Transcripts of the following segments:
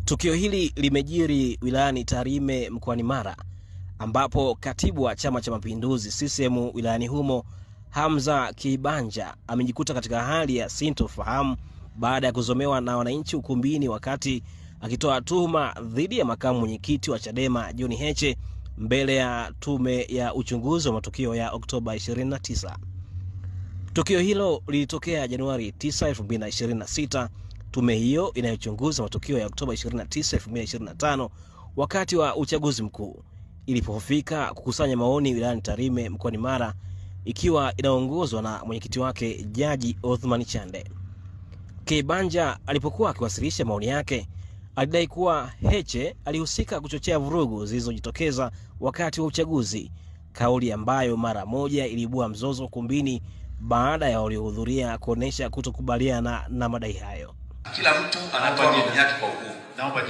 Tukio hili limejiri wilayani Tarime mkoani Mara, ambapo katibu wa Chama cha Mapinduzi CCM wilayani humo Hamza Kibanja amejikuta katika hali ya sintofahamu baada ya kuzomewa na wananchi ukumbini wakati akitoa tuhuma dhidi ya makamu mwenyekiti wa Chadema John Heche mbele ya tume ya uchunguzi wa matukio ya Oktoba 29. Tukio hilo lilitokea Januari 9, 2026. Tume hiyo inayochunguza matukio ya Oktoba 29, 2025 wakati wa uchaguzi mkuu ilipofika kukusanya maoni wilayani Tarime mkoani Mara, ikiwa inaongozwa na mwenyekiti wake Jaji Othman Chande. Kibanja alipokuwa akiwasilisha maoni yake, alidai kuwa Heche alihusika kuchochea vurugu zilizojitokeza wakati wa uchaguzi, kauli ambayo mara moja iliibua mzozo ukumbini baada ya waliohudhuria kuonesha kutokubaliana na madai hayo. Kila mtu anatoa maoni yake kwa uhuru. Naomba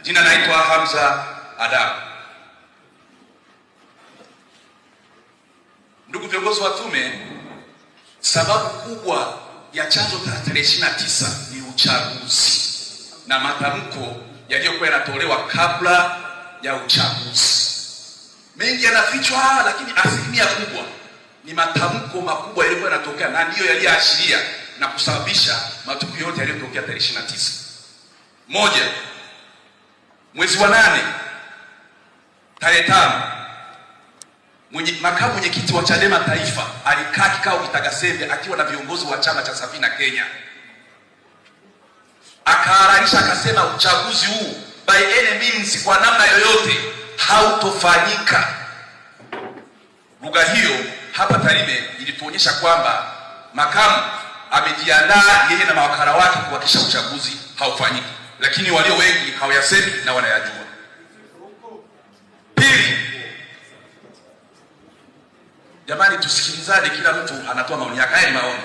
Jina naitwa Hamza Adam. Ndugu viongozi wa tume, sababu kubwa ya chanzo cha tarehe 29 ni uchaguzi na matamko yaliyokuwa yanatolewa kabla ya uchaguzi. Mengi yanafichwa, lakini asilimia kubwa ni matamko makubwa yalikuwa yanatokea na ndiyo yaliyoashiria na kusababisha matukio yote yaliyotokea tarehe 29. Moja, mwezi wa 8 tarehe 5, makamu mwenyekiti wa Chadema Taifa alikaa kikao Kitagasembe akiwa na viongozi wa chama cha Safina Kenya. Akaharakisha akasema uchaguzi huu by any means, kwa namna yoyote hautofanyika. Lugha hiyo hapa Tarime ilipoonyesha kwamba makamu amejiandaa yeye na mawakala wake kuhakikisha uchaguzi haufanyiki, lakini walio wengi hawayasemi na wanayajua. Pili, jamani, tusikilizane, kila mtu anatoa maoni yake. Haya ni maoni.